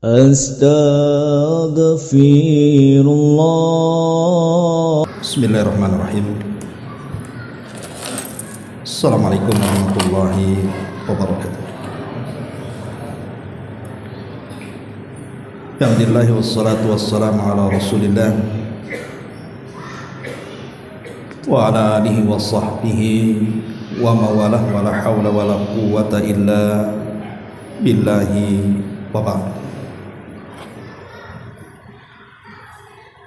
Astaghfirullah. Bismillahirrahmanirrahim. Assalamualaikum warahmatullahi wabarakatuh. Alhamdulillah wassalatu wassalamu ala Rasulillah wa ala alihi wa sahbihi wa mawalah wa la hawla wa la quwwata illa billahi wa ba'd.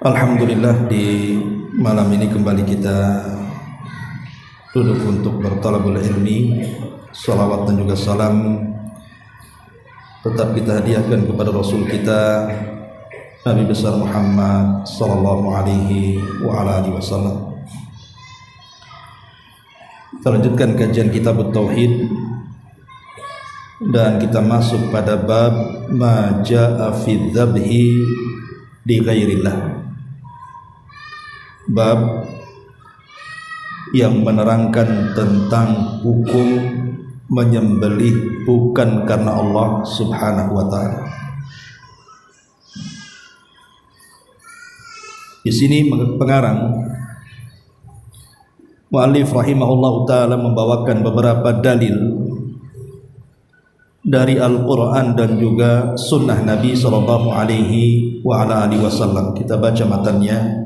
Alhamdulillah, di malam ini kembali kita duduk untuk bertalabul ilmi. Salawat dan juga salam tetap kita hadiahkan kepada Rasul kita Nabi besar Muhammad sallallahu alaihi wa ala alihi wasallam. Kita lanjutkan kajian kitab Tauhid dan kita masuk pada bab ma jaa fi dzabhi li ghairillah. Bab yang menerangkan tentang hukum menyembelih bukan karena Allah Subhanahu wa taala. Di sini pengarang muallif rahimahullahu taala membawakan beberapa dalil dari Al-Qur'an dan juga sunnah Nabi sallallahu alaihi wa ala alihi wasallam. Kita baca matanya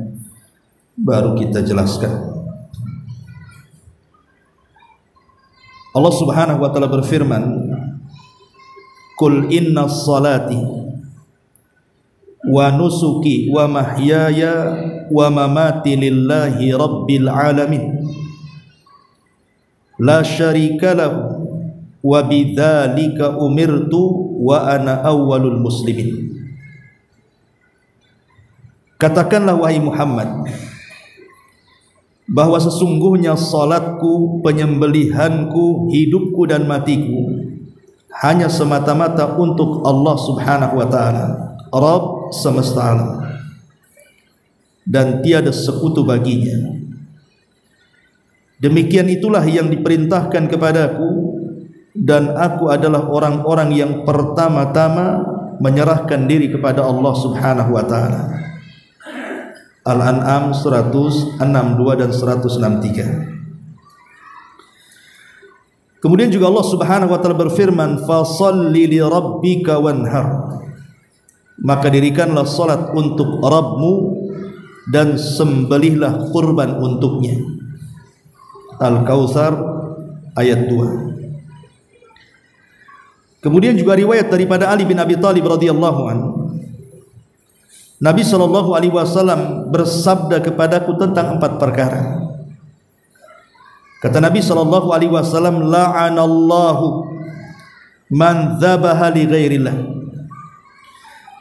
baru kita jelaskan. Allah Subhanahu wa taala berfirman, "Qul inna salati wa nusuki wa mahyaya wa mamati lillahi rabbil alamin la syarika lahu wa bidzalika umirtu wa ana awwalul muslimin." Katakanlah wahai Muhammad, bahwa sesungguhnya salatku, penyembelihanku, hidupku dan matiku hanya semata-mata untuk Allah Subhanahu wa taala, Rabb semesta alam, dan tiada sekutu baginya. Demikian itulah yang diperintahkan kepadaku, dan aku adalah orang-orang yang pertama-tama menyerahkan diri kepada Allah Subhanahu wa taala. Al-An'am 162 dan 163. Kemudian juga Allah Subhanahu wa taala berfirman, "Fasholli li rabbika wanhar." Maka dirikanlah salat untuk Rabbmu dan sembelihlah kurban untuknya. Al-Kautsar ayat 2. Kemudian juga riwayat daripada Ali bin Abi Thalib radhiyallahu anhu, Nabi sallallahu alaihi wasallam bersabda kepadaku tentang 4 perkara. Kata Nabi sallallahu alaihi wasallam, "La'anallahu man dzabaha li ghairillah.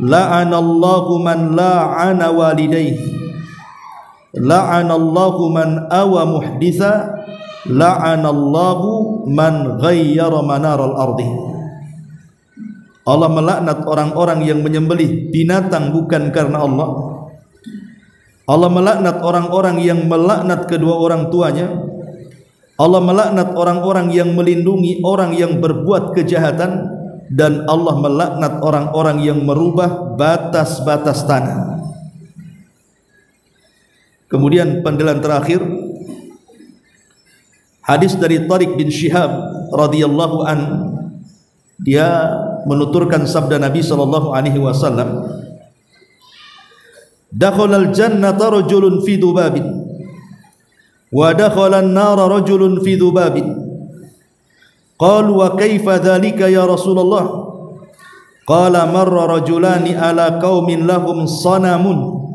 La'anallahu man la'ana walidayhi. La'anallahu man awa muhditha. La'anallahu man ghayyara manaral ardi." Allah melaknat orang-orang yang menyembelih binatang bukan karena Allah. Allah melaknat orang-orang yang melaknat kedua orang tuanya. Allah melaknat orang-orang yang melindungi orang yang berbuat kejahatan. Dan Allah melaknat orang-orang yang merubah batas-batas tanah. Kemudian pendalilan terakhir, hadis dari Tariq bin Syihab radhiyallahu an, dia menuturkan sabda Nabi sallallahu alaihi wasallam, "Dakhalal jannata rajulun fi dhubabin wa dakhalan nara rajulun fi dhubabin." Qalu wa kaifa dhalika ya Rasulullah? Qala marra rajulani ala qaumin lahum sanamun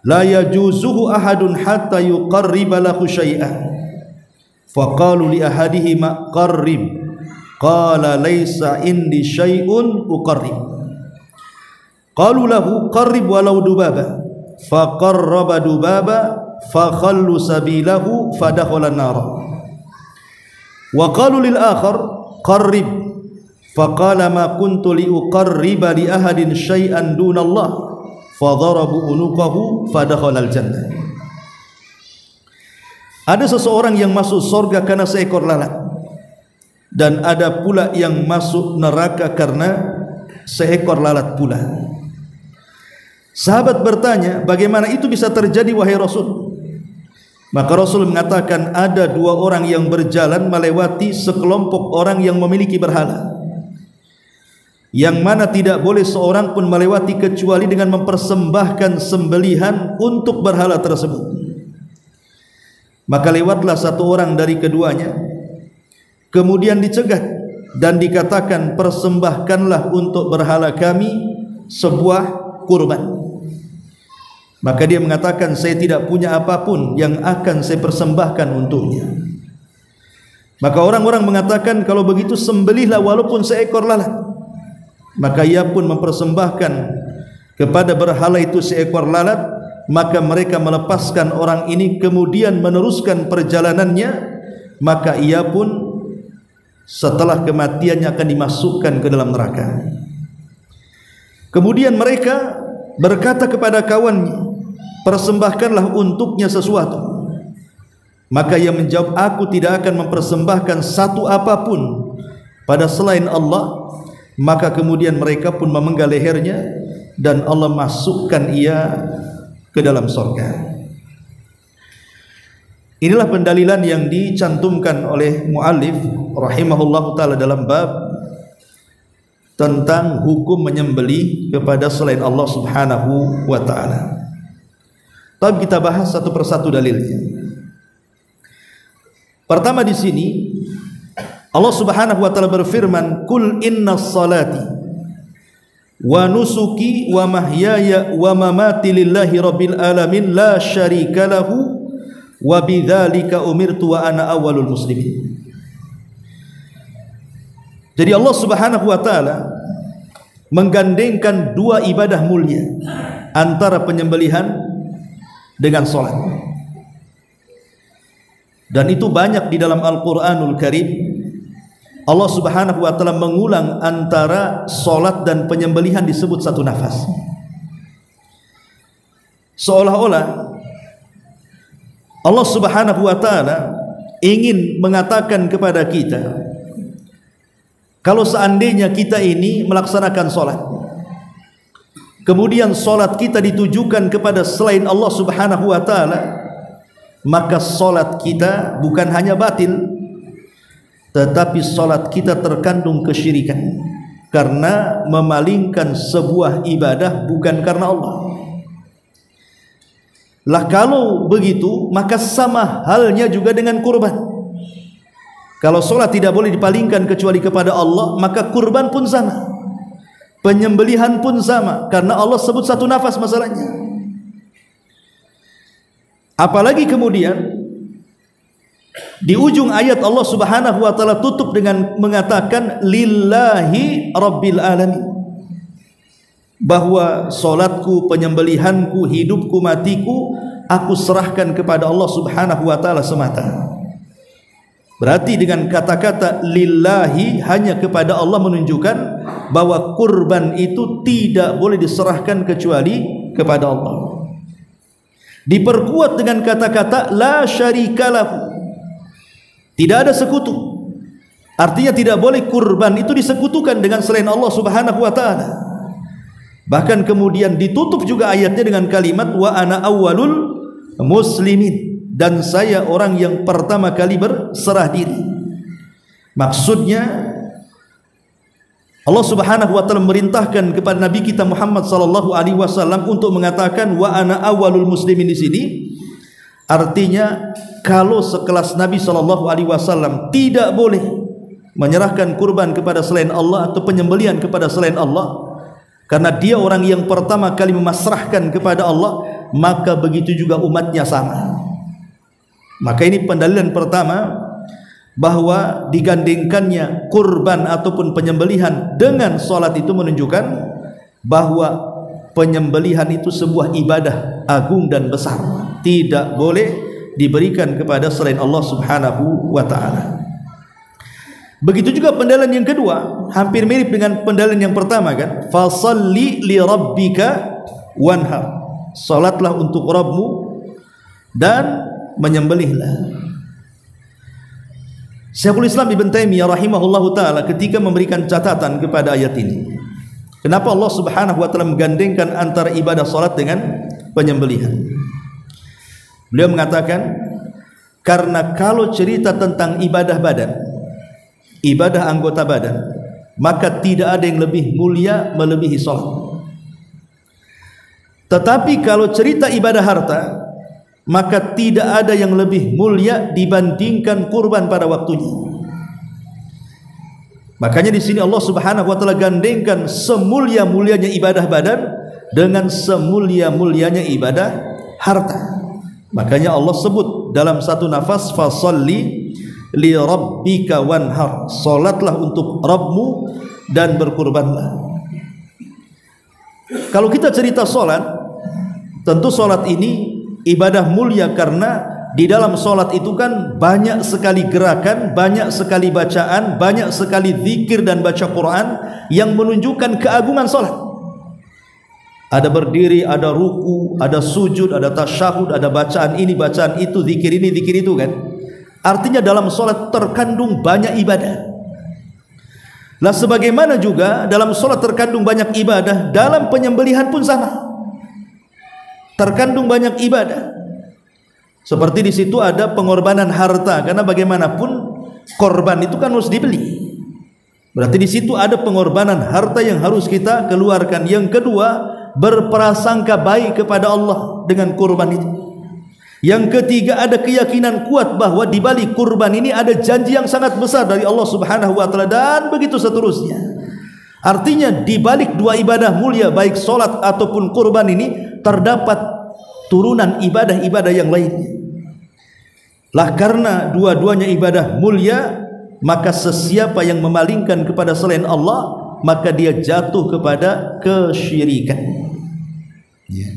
la yajuzuhu ahadun hatta yuqarriba lahu syai'an. Faqalu li ahadihima qarrib. Qala laisa indi syai'un uqarrib. Qalu lahu qarrib walau dubaba. Faqarraba dubaba fakhallu sabilahu fadakhala an-nar. Wa qalu lil akhar qarrib. Faqala ma kuntu li uqarriba li ahadin syai'an dunallah. Fadarabu unuqahu fadakhala al-jannah. Ada seseorang yang masuk surga karena seekor lalat, dan ada pula yang masuk neraka karena seekor lalat pula. Sahabat bertanya, bagaimana itu bisa terjadi wahai Rasul? Maka Rasul mengatakan, ada dua orang yang berjalan melewati sekelompok orang yang memiliki berhala, yang mana tidak boleh seorang pun melewati kecuali dengan mempersembahkan sembelihan untuk berhala tersebut. Maka lewatlah satu orang dari keduanya, kemudian dicegat dan dikatakan, persembahkanlah untuk berhala kami sebuah kurban. Maka dia mengatakan, saya tidak punya apapun yang akan saya persembahkan untuknya. Maka orang-orang mengatakan, kalau begitu sembelihlah walaupun seekor lalat. Maka ia pun mempersembahkan kepada berhala itu seekor lalat. Maka mereka melepaskan orang ini, kemudian meneruskan perjalanannya. Maka ia pun setelah kematiannya akan dimasukkan ke dalam neraka. Kemudian mereka berkata kepada kawannya, persembahkanlah untuknya sesuatu. Maka ia menjawab, aku tidak akan mempersembahkan satu apapun pada selain Allah. Maka kemudian mereka pun memenggal lehernya, dan Allah masukkan ia ke dalam surga. Inilah pendalilan yang dicantumkan oleh muallif rahimahullah taala dalam bab tentang hukum menyembelih kepada selain Allah Subhanahu wa taala. Tapi kita bahas satu persatu dalilnya. Pertama di sini Allah Subhanahu wa taala berfirman, "Qul innas salati wa nusuki wa mahyaya wa mamati lillahi rabbil alamin la syarika lahu wa bidzalika umirtu wa ana awwalul muslimin." Jadi Allah Subhanahu wa taala menggandengkan dua ibadah mulia antara penyembelihan dengan salat. Dan itu banyak di dalam Al-Qur'anul Karim. Allah Subhanahu wa taala mengulang antara salat dan penyembelihan disebut satu nafas. Seolah-olah Allah Subhanahu wa taala ingin mengatakan kepada kita, kalau seandainya kita ini melaksanakan salat, kemudian salat kita ditujukan kepada selain Allah Subhanahu wa taala, maka salat kita bukan hanya batil, tetapi salat kita terkandung kesyirikan karena memalingkan sebuah ibadah bukan karena Allah. Lah kalau begitu, maka sama halnya juga dengan kurban. Kalau salat tidak boleh dipalingkan kecuali kepada Allah, maka kurban pun sama, penyembelihan pun sama, karena Allah sebut satu nafas masalahnya. Apalagi kemudian di ujung ayat Allah Subhanahu wa taala tutup dengan mengatakan lillahi rabbil alamin, bahwa salatku, penyembelihanku, hidupku, matiku aku serahkan kepada Allah Subhanahu wa taala semata. Berarti dengan kata-kata lillahi, hanya kepada Allah, menunjukkan bahwa kurban itu tidak boleh diserahkan kecuali kepada Allah. Diperkuat dengan kata-kata la syarikalahu, tidak ada sekutu. Artinya tidak boleh kurban itu disekutukan dengan selain Allah Subhanahu wa taala. Bahkan kemudian ditutup juga ayatnya dengan kalimat wa ana awwalul muslimin, dan saya orang yang pertama kali berserah diri. Maksudnya Allah Subhanahu wa taala merintahkan kepada Nabi kita Muhammad sallallahu alaihi wasallam untuk mengatakan wa ana awwalul muslimin di sini. Artinya kalau sekelas Nabi sallallahu alaihi wasallam tidak boleh menyerahkan kurban kepada selain Allah atau penyembelihan kepada selain Allah, karena dia orang yang pertama kali memasrahkan kepada Allah, maka begitu juga umatnya sama. Maka ini pendalilan pertama bahwa digandengkannya kurban ataupun penyembelihan dengan salat itu menunjukkan bahwa penyembelihan itu sebuah ibadah agung dan besar, tidak boleh diberikan kepada selain Allah Subhanahu wa taala. Begitu juga pendalilan yang kedua, hampir mirip dengan pendalilan yang pertama kan, fasalli li rabbika wanhar, salatlah untuk Rabbmu dan menyembelihlah. Syekhul Islam Ibn Taimiyah rahimahullahu taala ketika memberikan catatan kepada ayat ini, Kenapa Allah Subhanahu wa taala menggandengkan antara ibadah salat dengan penyembelihan? Beliau mengatakan, karena kalau cerita tentang ibadah badan, ibadah anggota badan, maka tidak ada yang lebih mulia melebihi salat. Tetapi kalau cerita ibadah harta, maka tidak ada yang lebih mulia dibandingkan kurban pada waktunya. Makanya di sini Allah Subhanahu wa taala gandengkan semulia-mulianya ibadah badan dengan semulia-mulianya ibadah harta. Makanya Allah sebut dalam satu nafas, fasalli li rabbika wanhar, salatlah untuk Rabbmu dan berkurbanlah. Kalau kita cerita salat, tentu salat ini ibadah mulia karena di dalam solat itu kan banyak sekali gerakan, banyak sekali bacaan, banyak sekali zikir dan baca Quran yang menunjukkan keagungan solat. Ada berdiri, ada ruku, ada sujud, ada tasyahud, ada bacaan ini, bacaan itu, zikir ini, zikir itu kan. Artinya dalam solat terkandung banyak ibadah. Lah sebagaimana juga dalam solat terkandung banyak ibadah, dalam penyembelihan pun sama. Terkandung banyak ibadah. Seperti di situ ada pengorbanan harta, karena bagaimanapun korban itu kan harus dibeli. Berarti di situ ada pengorbanan harta yang harus kita keluarkan. Yang kedua, berprasangka baik kepada Allah dengan kurban itu. Yang ketiga, ada keyakinan kuat bahwa di balik kurban ini ada janji yang sangat besar dari Allah Subhanahu wa taala, dan begitu seterusnya. Artinya di balik dua ibadah mulia, baik solat ataupun kurban ini, terdapat turunan ibadah-ibadah yang lainnya. Lah karena dua-duanya ibadah mulia, maka sesiapa yang memalingkan kepada selain Allah, maka dia jatuh kepada kesyirikan. Ya.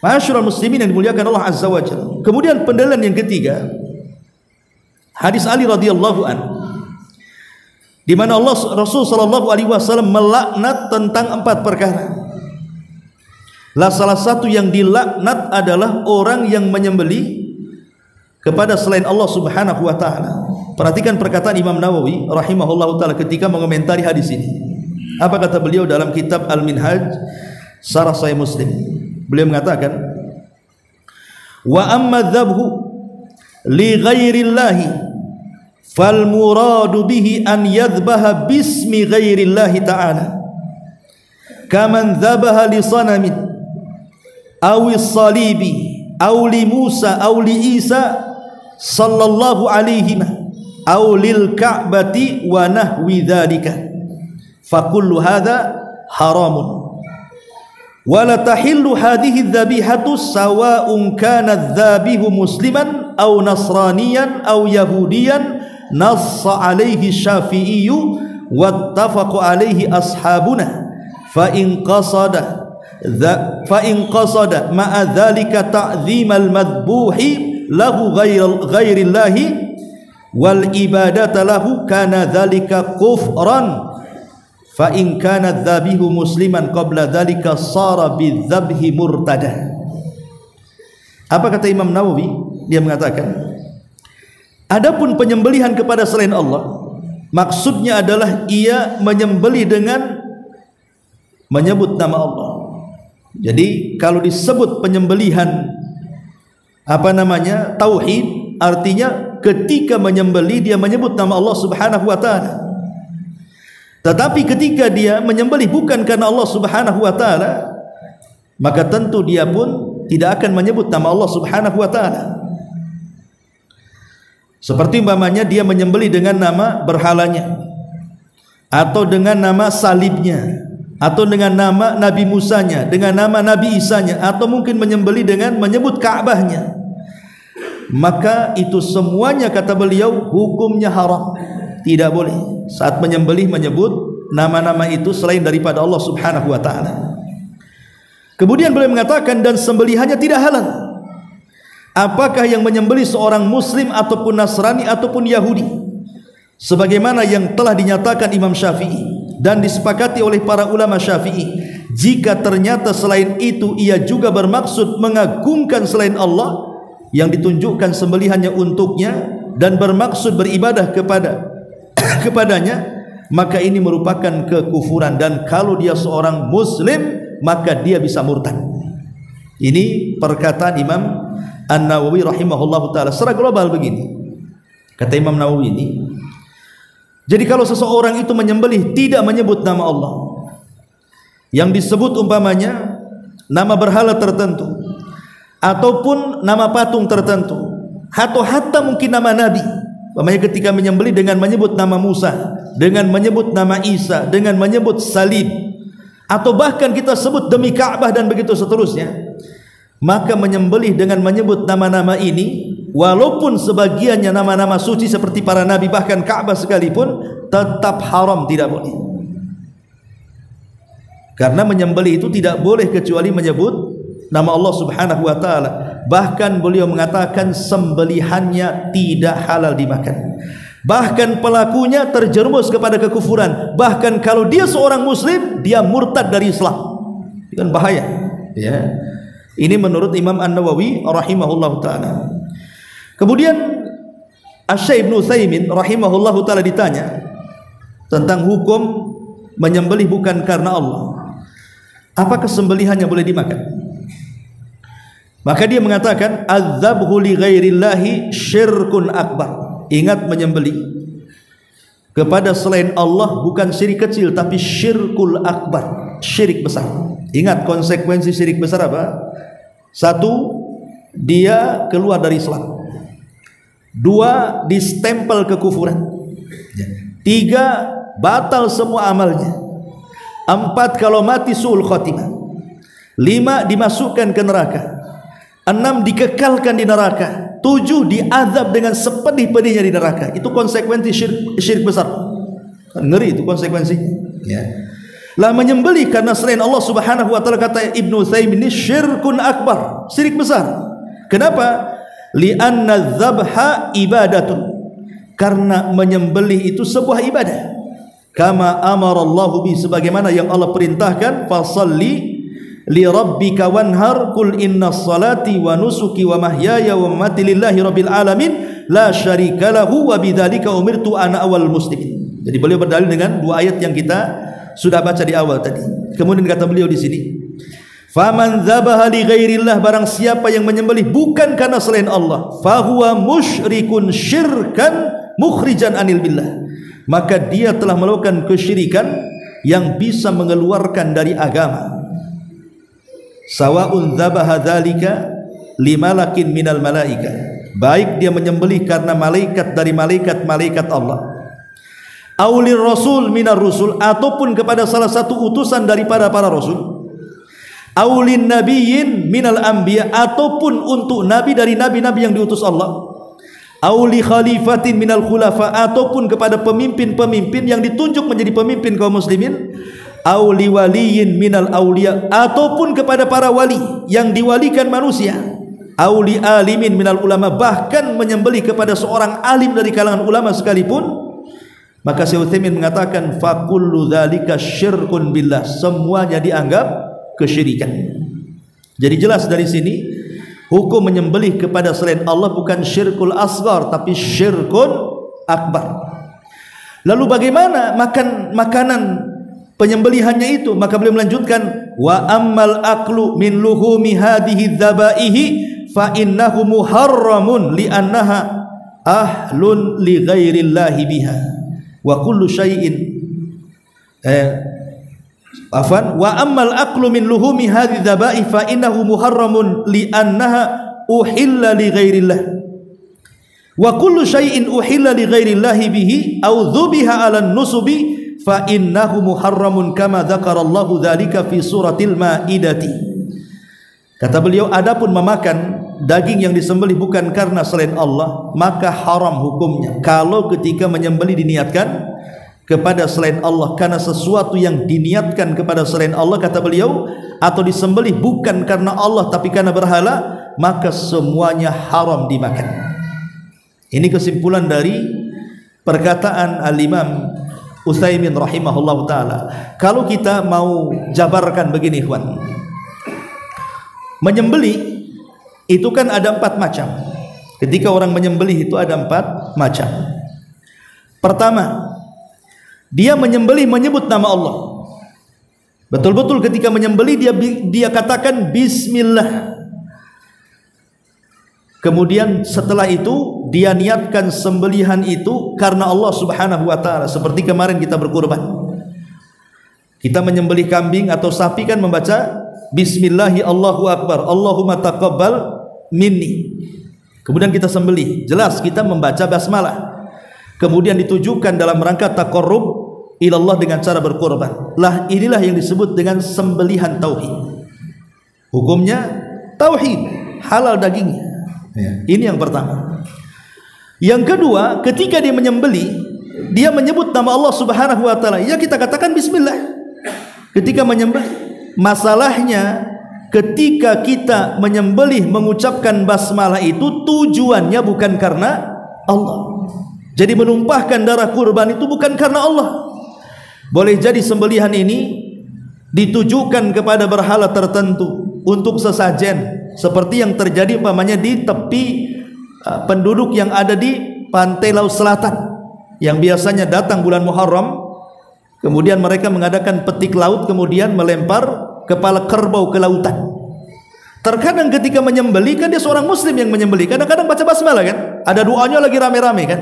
Ma'asyiral muslimin yang dimuliakan Allah Azza wa Jalla. Kemudian pendalilan yang ketiga, hadis Ali radhiyallahu an, di mana Rasul sallallahu alaihi wasallam melaknat tentang 4 perkara. Lah salah satu yang dilaknat adalah orang yang menyembelih kepada selain Allah Subhanahu wa taala. Perhatikan perkataan Imam Nawawi rahimahullahu taala ketika mengomentari hadis ini. Apa kata beliau dalam kitab Al-Minhaj Syarah Sahih Muslim? Beliau mengatakan, "Wa amma dzabhu li ghairillahi fal muradu bihi an yadhbaha bismi ghairillahi ta'ala kaman dzabaha li sanamin awis salibi awli Musa awli Isa sallallahu alaihi awlil ka'bati wa nahwi dzalika fa kullu hadha haramun wa la tahillu hadhihi dzabihatu sawa'un kana dzabihu musliman aw nasraniyan aw yahudiyan nassa alaihi syafi'iyyu wattafaqu alaihi ashabuna fa in qasada ma'a dhalika ta'zimal madbuhi lahu ghairillahi wal ibadata lahu kana dhalika kufran fa in kana dhabihu musliman qabla dhalika sara bidzabhi murtada. Apa kata Imam Nawawi? Dia mengatakan, adapun penyembelihan kepada selain Allah, maksudnya adalah ia menyembelih dengan menyebut nama Allah. Jadi kalau disebut penyembelihan tauhid, artinya ketika menyembelih dia menyebut nama Allah Subhanahu wa taala. Tetapi ketika dia menyembelih bukan karena Allah Subhanahu wa taala, maka tentu dia pun tidak akan menyebut nama Allah Subhanahu wa taala. Seperti umpamanya dia menyembelih dengan nama berhalanya, atau dengan nama salibnya, atau dengan nama Nabi Musanya, dengan nama Nabi Isanya, atau mungkin menyembelih dengan menyebut Ka'bahnya, maka itu semuanya kata beliau hukumnya haram. Tidak boleh saat menyembelih menyebut nama-nama itu selain daripada Allah Subhanahu wa taala. Kemudian beliau mengatakan, dan sembelihannya tidak halal. Apakah yang menyembelih seorang muslim ataupun Nasrani ataupun Yahudi, sebagaimana yang telah dinyatakan Imam Syafi'i dan disepakati oleh para ulama Syafi'i, jika ternyata selain itu ia juga bermaksud mengagungkan selain Allah yang ditunjukkan sembelihannya untuknya dan bermaksud beribadah kepadanya, maka ini merupakan kekufuran, dan kalau dia seorang muslim maka dia bisa murtad. Ini perkataan Imam An-Nawawi rahimahullahu taala. Secara global begini, kata Imam Nawawi ini, jadi kalau seseorang itu menyembelih tidak menyebut nama Allah, yang disebut umpamanya nama berhala tertentu ataupun nama patung tertentu, atau hatta mungkin nama nabi, umpamanya ketika menyembelih dengan menyebut nama Musa, dengan menyebut nama Isa, dengan menyebut salib, atau bahkan kita sebut demi Ka'bah dan begitu seterusnya, maka menyembelih dengan menyebut nama-nama ini, walaupun sebagiannya nama-nama suci seperti para nabi bahkan Ka'bah sekalipun, tetap haram, tidak boleh. Karena menyembelih itu tidak boleh kecuali menyebut nama Allah Subhanahu wa taala. Bahkan beliau mengatakan sembelihannya tidak halal dimakan. Bahkan pelakunya terjerumus kepada kekufuran. Bahkan kalau dia seorang muslim, dia murtad dari Islam. Itu kan bahaya, ya. Ini menurut Imam An-Nawawi rahimahullahu taala. Kemudian Asy-Syaikh Ibnu Utsaimin rahimahullahu taala ditanya tentang hukum menyembelih bukan karena Allah, apakah sembelihannya boleh dimakan? Maka dia mengatakan adzabhu li ghairillahi syirkun akbar. Ingat, menyembelih kepada selain Allah bukan syirik kecil, tapi syirkul akbar, syirik besar. Ingat konsekuensi syirik besar apa? Satu, dia keluar dari Islam. Dua, distempel kekufuran. Tiga, batal semua amalnya. Empat, kalau mati su'ul khotimah. Lima, dimasukkan ke neraka. Enam, dikekalkan di neraka. Tujuh, diazab dengan sepedih-pedihnya di neraka. Itu konsekuensi syirik besar. Ngeri itu konsekuensinya, ya. Lah menyembelih karena selain Allah Subhanahu wa taala, kata Ibnu Utsaimin, ini syirkun akbar, syirik besar. Kenapa? Li'anna dzabha ibadatun. Karena menyembelih itu sebuah ibadah. Kama amarallahu bi, sebagaimana yang Allah perintahkan, fasalli li rabbika wanhar, qul innas salati wa nusuki wa mahyaya wa mamati lillahi rabbil alamin la syarika lahu wa bidzalika umirtu ana awal muslimin. Jadi beliau berdalil dengan dua ayat yang kita sudah baca di awal tadi. Kemudian kata beliau di sini, faman dzabaha li ghairillah, barang siapa yang menyembelih bukan karena selain Allah, fahuwa musyrikun syirkan mukhrijan anil billah, maka dia telah melakukan kesyirikan yang bisa mengeluarkan dari agama. Sawa'un dzabaha dzalika limalakin minal malaika, baik dia menyembelih karena malaikat dari malaikat-malaikat Allah, aulir rasul minar rusul, ataupun kepada salah satu utusan daripada para rasul, aulin nabiyyin minal anbiya, ataupun untuk nabi dari nabi-nabi yang diutus Allah, auli khalifatin minal khulafa, ataupun kepada pemimpin-pemimpin yang ditunjuk menjadi pemimpin kaum muslimin, auli waliyin minal auliya, ataupun kepada para wali yang diwalikan manusia, auli alimin minal ulama, bahkan menyembelih kepada seorang alim dari kalangan ulama sekalipun, maka Syekh Utsaimin mengatakan faqullu dzalika syirkun billah, semuanya dianggap kesyirikan. Jadi jelas dari sini hukum menyembelih kepada selain Allah bukan syirkul asghar, tapi syirkun akbar. Lalu bagaimana makan makanan penyembelihannya itu? Maka beliau melanjutkan, wa ammal aklu min luhumi hadhihi dzabaihi fa innahu muharramun li annaha ahlun li ghairillahi biha wa kullu syai'in wa ammal aklu min luhumi hadhihi dzabaihi fa innahu muharramun li annaha uhilla li ghairillah wa kullu syai'in uhilla li ghairillahi bihi aw dzubiha 'alan nusubi fa innahu muharramun kama dzakarallahu dzalika fi suratil maidati. Kata beliau, adapun memakan daging yang disembelih bukan karena selain Allah, maka haram hukumnya kalau ketika menyembelih diniatkan kepada selain Allah, karena sesuatu yang diniatkan kepada selain Allah, kata beliau, atau disembelih bukan karena Allah tapi karena berhala, maka semuanya haram dimakan. Ini kesimpulan dari perkataan Al-Imam Utsaimin rahimahullah ta'ala. Kalau kita mau jabarkan begini, ikhwan, menyembelih itu kan ada 4 macam. Ketika orang menyembelih itu ada 4 macam. Pertama, dia menyembelih menyebut nama Allah. Betul-betul ketika menyembelih dia katakan bismillah. Kemudian setelah itu dia niatkan sembelihan itu karena Allah Subhanahu wa taala. Seperti kemarin kita berkurban. Kita menyembelih kambing atau sapi kan membaca bismillahi Allahu akbar, Allahumma taqabbal minni. Kemudian kita sembelih. Jelas kita membaca basmalah. Kemudian ditujukan dalam rangka taqarrub ilallah dengan cara berkorban. Lah inilah yang disebut dengan sembelihan tauhid. Hukumnya tauhid, halal dagingnya. Ya, ini yang pertama. Yang kedua, ketika dia menyembelih, dia menyebut nama Allah Subhanahu wa taala. Ya kita katakan bismillah. Ketika menyembelih, masalahnya ketika kita menyembelih mengucapkan basmalah itu tujuannya bukan karena Allah. Jadi menumpahkan darah kurban itu bukan karena Allah. Boleh jadi sembelihan ini ditujukan kepada berhala tertentu untuk sesajen, seperti yang terjadi umpamanya di tepi penduduk yang ada di pantai laut selatan, yang biasanya datang bulan Muharram, kemudian mereka mengadakan petik laut, kemudian melempar kepala kerbau ke lautan. Terkadang ketika menyembelih kan dia seorang muslim yang menyembelih, kadang-kadang baca basmalah kan, ada doanya lagi rame-rame kan,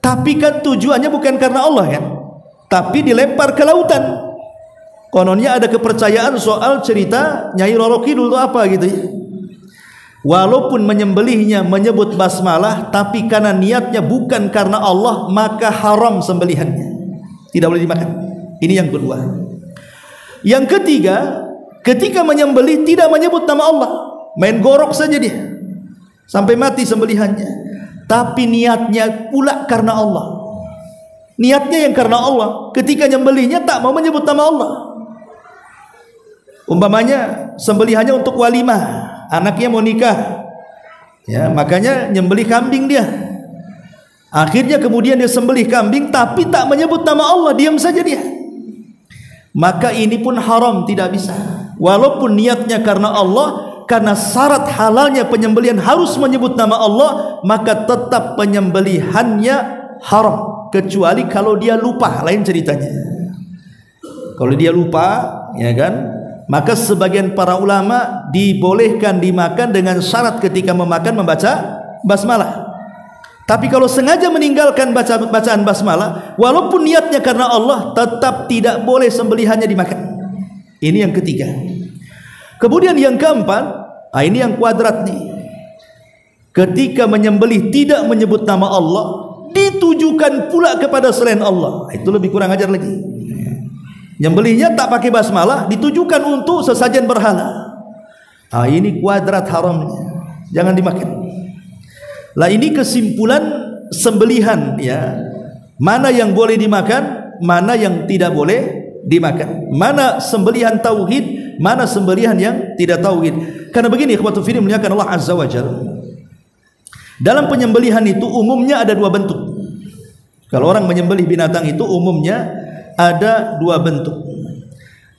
tapi kan tujuannya bukan karena Allah kan, tapi dilempar ke lautan. Kononnya ada kepercayaan soal cerita Nyai Roro Kidul itu apa gitu ya. Walaupun menyembelihnya menyebut basmalah, tapi karena niatnya bukan karena Allah, maka haram sembelihannya, tidak boleh dimakan. Ini yang kedua. Yang ketiga, ketika menyembelih tidak menyebut nama Allah, main gorok saja dia sampai mati sembelihannya, tapi niatnya pula karena Allah. Niatnya yang karena Allah, ketika nyembelihnya tak mau menyebut nama Allah. Umpamanya sembelihannya untuk walimah, anaknya mau nikah, ya makanya nyembelih kambing dia. Akhirnya kemudian dia sembelih kambing tapi tak menyebut nama Allah, diam saja dia. Maka ini pun haram, tidak bisa. Walaupun niatnya karena Allah, karena syarat halalnya penyembelihan harus menyebut nama Allah, maka tetap penyembelihannya haram, kecuali kalau dia lupa, lain ceritanya. Kalau dia lupa, ya kan, maka sebagian para ulama dibolehkan dimakan dengan syarat ketika memakan membaca basmalah. Tapi kalau sengaja meninggalkan bacaan basmalah, walaupun niatnya karena Allah, tetap tidak boleh sembelihannya dimakan. Ini yang ketiga. Kemudian yang keempat, ini yang kuadrat nih. Ketika menyembelih tidak menyebut nama Allah, ditujukan pula kepada selain Allah, itu lebih kurang ajar lagi. Nyembelihnya tak pakai basmalah, ditujukan untuk sesajen berhala. Ini kuadrat haramnya, jangan dimakan. Lah ini kesimpulan sembelihan ya. Mana yang boleh dimakan, mana yang tidak boleh dimakan. Mana sembelihan tauhid, mana sembelihan yang tidak tauhid. Karena begini, ikhwatu fillah muliakan Allah Azza wa Jalla. Dalam penyembelihan itu umumnya ada dua bentuk. Kalau orang menyembelih binatang itu umumnya ada dua bentuk,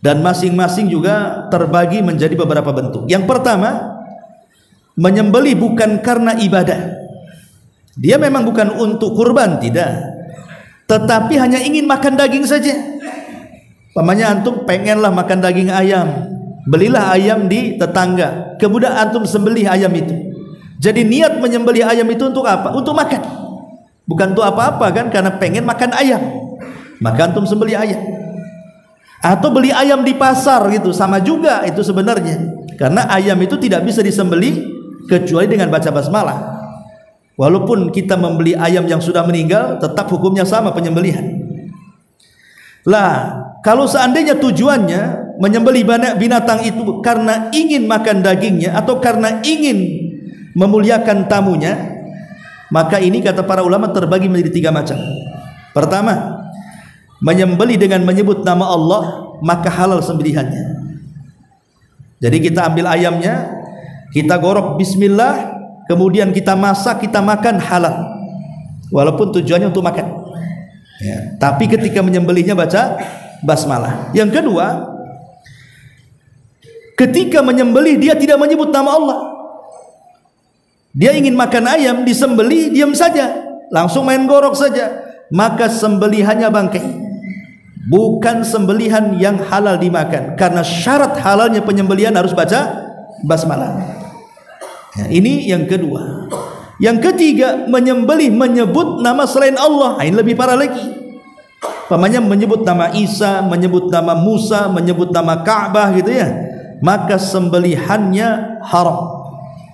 dan masing-masing juga terbagi menjadi beberapa bentuk. Yang pertama, menyembelih bukan karena ibadah. Dia memang bukan untuk kurban, tidak, tetapi hanya ingin makan daging saja. Pamannya antum pengenlah makan daging ayam, belilah ayam di tetangga, kemudian antum sembelih ayam itu. Jadi niat menyembelih ayam itu untuk apa? Untuk makan, bukan untuk apa-apa kan, karena pengen makan ayam, maka antum sembelih ayam. Atau beli ayam di pasar gitu, sama juga itu sebenarnya, karena ayam itu tidak bisa disembelih kecuali dengan baca basmalah. Walaupun kita membeli ayam yang sudah meninggal, tetap hukumnya sama penyembelihan. Lah kalau seandainya tujuannya menyembelih binatang itu karena ingin makan dagingnya atau karena ingin memuliakan tamunya, maka ini kata para ulama terbagi menjadi tiga macam. Pertama, menyembelih dengan menyebut nama Allah, maka halal sembelihannya. Jadi kita ambil ayamnya, kita gorok bismillah, kemudian kita masak, kita makan, halal, walaupun tujuannya untuk makan ya. Tapi ketika menyembelihnya baca basmalah. Yang kedua, ketika menyembelih dia tidak menyebut nama Allah. Dia ingin makan ayam, disembelih, diam saja, langsung main gorok saja, maka sembelihannya bangkai. bukan sembelihan yang halal dimakan, karena syarat halalnya penyembelihan harus baca basmalah. Ya, ini yang kedua. Yang ketiga, menyembelih menyebut nama selain Allah. Ini lebih parah lagi. Pamannya menyebut nama Isa, menyebut nama Musa, menyebut nama Ka'bah gitu ya, maka sembelihannya haram.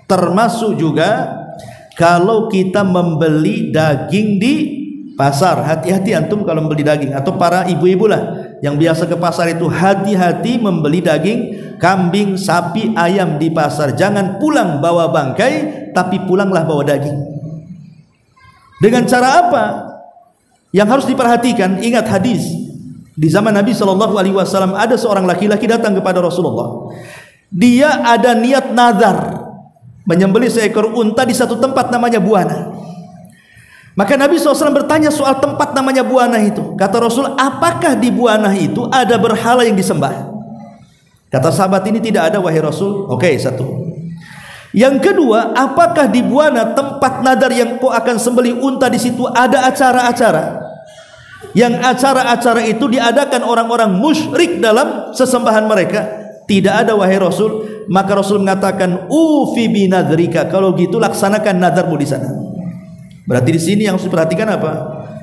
Termasuk juga kalau kita membeli daging di pasar. Hati-hati antum kalau membeli daging, atau para ibu-ibu lah yang biasa ke pasar itu, hati-hati membeli daging kambing, sapi, ayam di pasar. Jangan pulang bawa bangkai, tapi pulanglah bawa daging. Dengan cara apa? Yang harus diperhatikan, ingat hadis di zaman Nabi SAW, ada seorang laki-laki datang kepada Rasulullah. Dia ada niat nazar menyembelih seekor unta di satu tempat namanya Buana. Maka Nabi SAW bertanya soal tempat namanya Buana itu. Kata Rasul, apakah di Buana itu ada berhala yang disembah? Kata sahabat ini, tidak ada wahai Rasul. Oke, satu. Yang kedua, apakah di Buana tempat nadar yang kau akan sembelih unta di situ ada acara-acara? Yang acara-acara itu diadakan orang-orang musyrik dalam sesembahan mereka? Tidak ada wahai Rasul. Maka Rasul mengatakan, ufi binadrika, kalau gitu laksanakan nadarmu di sana. Berarti di sini yang harus diperhatikan apa?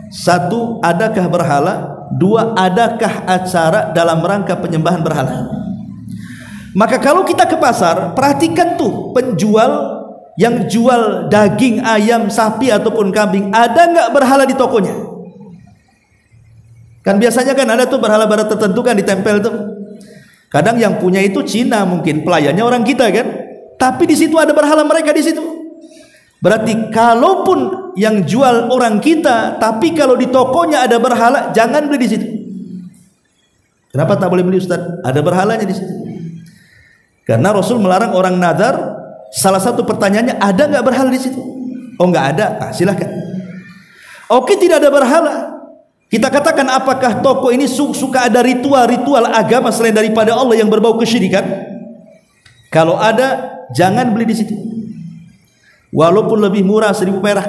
Satu, adakah berhala? Dua, adakah acara dalam rangka penyembahan berhala? Maka kalau kita ke pasar, perhatikan tuh penjual yang jual daging ayam, sapi ataupun kambing, ada nggak berhala di tokonya? Kan biasanya kan ada tuh berhala-berhala tertentu kan ditempel tuh. Kadang yang punya itu Cina, mungkin pelayannya orang kita kan. Tapi di situ ada berhala mereka di situ. Berarti kalaupun yang jual orang kita, tapi kalau di tokonya ada berhala, jangan beli di situ. Kenapa tak boleh beli, Ustaz? Ada berhalanya di situ. Karena Rasul melarang orang nazar. Salah satu pertanyaannya, ada nggak berhala di situ? Oh, nggak ada. Nah, silahkan. Oke, tidak ada berhala. Kita katakan, apakah toko ini suka ada ritual-ritual agama selain daripada Allah yang berbau kesyirikan? Kalau ada, jangan beli di situ. Walaupun lebih murah 1.000 perak.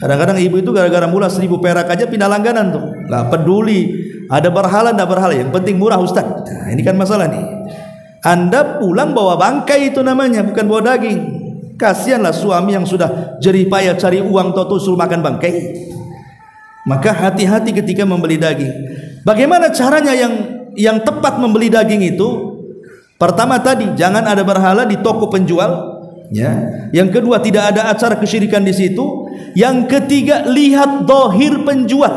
Kadang-kadang ibu itu gara-gara murah 1.000 perak aja pindah langganan tuh. Nggak peduli ada berhala nggak berhala, yang penting murah, Ustaz. Nah, ini kan masalah nih. Anda pulang bawa bangkai itu namanya, bukan bawa daging. Kasihanlah suami yang sudah jerih payah cari uang, tahu suruh makan bangkai. Maka hati-hati ketika membeli daging. Bagaimana caranya yang tepat membeli daging itu? Pertama tadi, jangan ada berhala di toko penjual, ya. Yang kedua, tidak ada acara kesyirikan di situ. Yang ketiga, lihat zahir penjual.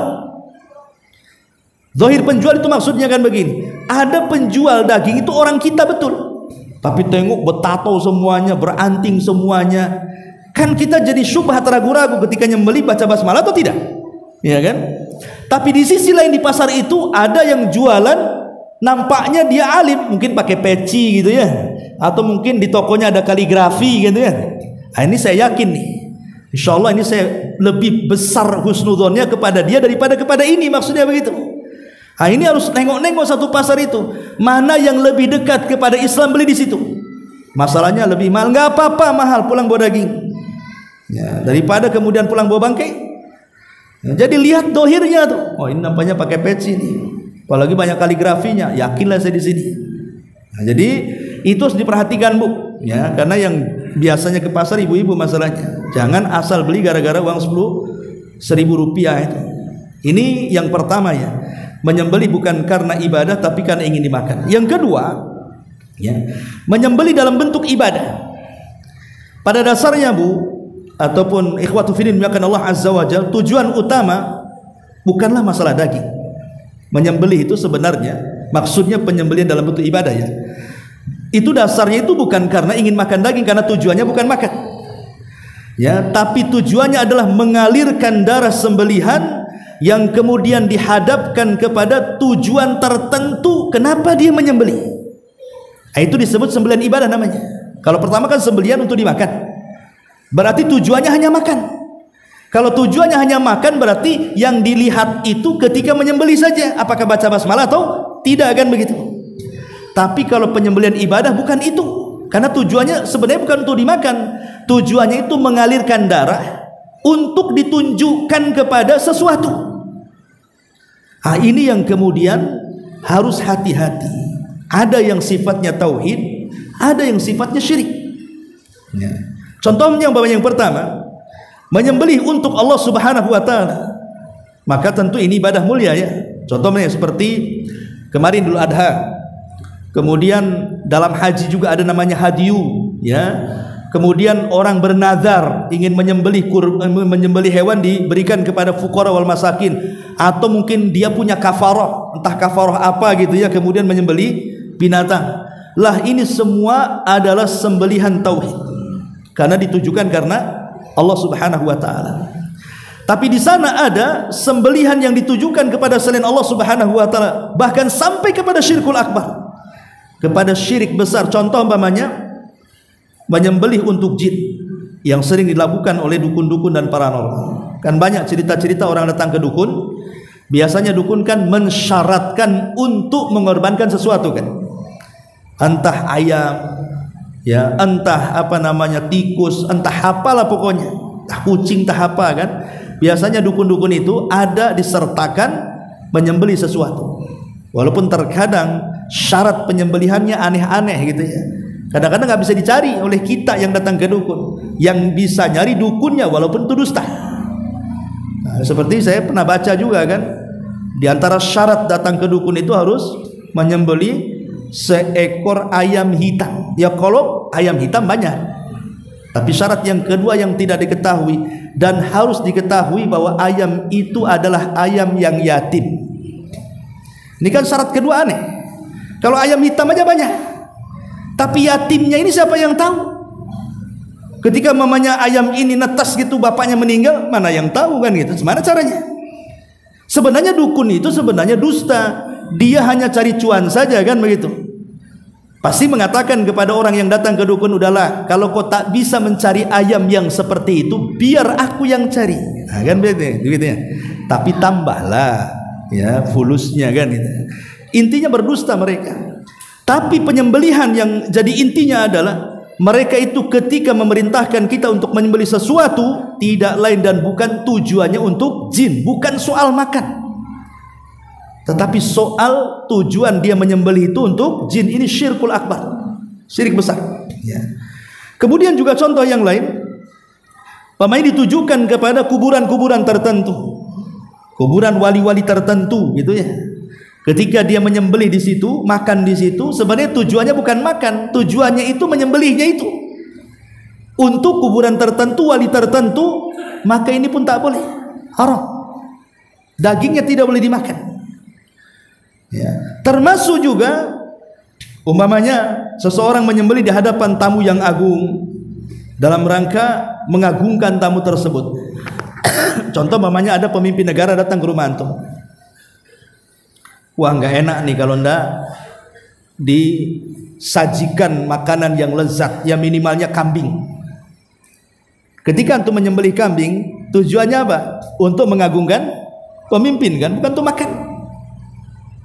Zahir penjual itu maksudnya kan begini. Ada penjual daging itu orang kita betul, tapi tengok betato semuanya, beranting semuanya. Kan kita jadi syubhat, ragu-ragu ketika nyembeli baca basmalah atau tidak? Ya kan? Tapi di sisi lain di pasar itu ada yang jualan, nampaknya dia alim, mungkin pakai peci gitu ya, atau mungkin di tokonya ada kaligrafi gitu ya. Nah, ini saya yakin nih, insya Allah ini saya lebih besar husnudzonnya kepada dia daripada kepada ini, maksudnya begitu. Nah, ini harus nengok-nengok satu pasar itu, mana yang lebih dekat kepada Islam, beli di situ. Masalahnya lebih mahal, nggak apa-apa mahal, pulang bawa daging ya, daripada kemudian pulang bawa bangkai. Jadi lihat dohirnya tuh. Oh, ini nampaknya pakai peci nih. Apalagi banyak kaligrafinya. Yakinlah saya di sini. Nah, jadi itu harus diperhatikan, Bu. Ya, karena yang biasanya ke pasar ibu-ibu masalahnya. Jangan asal beli gara-gara uang 1.000 rupiah itu. Ini yang pertama ya. Menyembelih bukan karena ibadah tapi karena ingin dimakan. Yang kedua, ya, menyembelih dalam bentuk ibadah. Pada dasarnya, Bu, ataupun ikhwatu fillah dimuliakan Allah azza wajalla, tujuan utama bukanlah masalah daging. Menyembelih itu sebenarnya maksudnya penyembelihan dalam bentuk ibadah ya. Itu dasarnya itu bukan karena ingin makan daging, karena tujuannya bukan makan. Ya, tapi tujuannya adalah mengalirkan darah sembelihan yang kemudian dihadapkan kepada tujuan tertentu. Kenapa dia menyembelih? Nah, itu disebut sembelihan ibadah namanya. Kalau pertama kan sembelihan untuk dimakan, berarti tujuannya hanya makan. Kalau tujuannya hanya makan, berarti yang dilihat itu ketika menyembelih saja, apakah baca basmalah atau tidak, kan begitu. Tapi kalau penyembelihan ibadah bukan itu, karena tujuannya sebenarnya bukan untuk dimakan. Tujuannya itu mengalirkan darah untuk ditunjukkan kepada sesuatu. Ini yang kemudian harus hati-hati. Ada yang sifatnya tauhid, ada yang sifatnya syirik. Ya. Contohnya yang pertama, menyembelih untuk Allah Subhanahu wa taala. Maka tentu ini ibadah mulia ya. Contohnya seperti kemarin Idul Adha. Kemudian dalam haji juga ada namanya hadiyu, ya. Kemudian orang bernazar ingin menyembelih hewan diberikan kepada fuqara wal masakin, atau mungkin dia punya kafarah, entah kafarah apa gitu ya, kemudian menyembelih binatang. Lah ini semua adalah sembelihan tauhid karena ditujukan karena Allah Subhanahu wa taala. Tapi di sana ada sembelihan yang ditujukan kepada selain Allah Subhanahu wa taala, bahkan sampai kepada syirkul akbar, kepada syirik besar. Contoh umpamanya menyembelih untuk jin yang sering dilakukan oleh dukun-dukun dan paranormal. Kan banyak cerita-cerita orang datang ke dukun, biasanya dukun kan mensyaratkan untuk mengorbankan sesuatu kan, entah ayam ya, entah apa namanya tikus, entah apalah pokoknya, entah kucing, entah apa kan. Biasanya dukun-dukun itu ada disertakan menyembelih sesuatu, walaupun terkadang syarat penyembelihannya aneh-aneh gitu ya. Kadang-kadang nggak bisa dicari oleh kita yang datang ke dukun, yang bisa nyari dukunnya walaupun itu dusta. Nah, seperti saya pernah baca juga kan, di antara syarat datang ke dukun itu harus menyembelih seekor ayam hitam. Ya kalau ayam hitam banyak, tapi syarat yang kedua yang tidak diketahui dan harus diketahui bahwa ayam itu adalah ayam yang yatim. Ini kan syarat kedua aneh. Kalau ayam hitam aja banyak, tapi yatimnya ini siapa yang tahu? Ketika mamanya ayam ini netas gitu, bapaknya meninggal, mana yang tahu kan gitu? Gimana caranya? Sebenarnya dukun itu sebenarnya dusta. Dia hanya cari cuan saja kan begitu. Pasti mengatakan kepada orang yang datang ke dukun, udahlah, kalau kau tak bisa mencari ayam yang seperti itu, biar aku yang cari. Nah, kan begitu ya. Tapi tambahlah ya fulusnya kan gitu. Intinya berdusta mereka. Tapi penyembelihan yang jadi intinya adalah mereka itu ketika memerintahkan kita untuk menyembelih sesuatu, tidak lain dan bukan tujuannya untuk jin, bukan soal makan, tetapi soal tujuan dia menyembelih itu untuk jin. Ini syirkul akbar, syirik besar ya. Kemudian juga contoh yang lain, pemain ditujukan kepada kuburan-kuburan tertentu, kuburan wali-wali tertentu gitu ya. Ketika dia menyembelih di situ, makan di situ, sebenarnya tujuannya bukan makan, tujuannya itu menyembelihnya itu untuk kuburan tertentu, wali tertentu, maka ini pun tak boleh, haram. Dagingnya tidak boleh dimakan. Ya. Termasuk juga umpamanya seseorang menyembelih di hadapan tamu yang agung dalam rangka mengagungkan tamu tersebut. Contoh umpamanya ada pemimpin negara datang ke rumah antum. Wah, nggak enak nih kalau ndak disajikan makanan yang lezat, yang minimalnya kambing. Ketika antum menyembelih kambing, tujuannya apa? Untuk mengagungkan pemimpin kan, bukan untuk makan.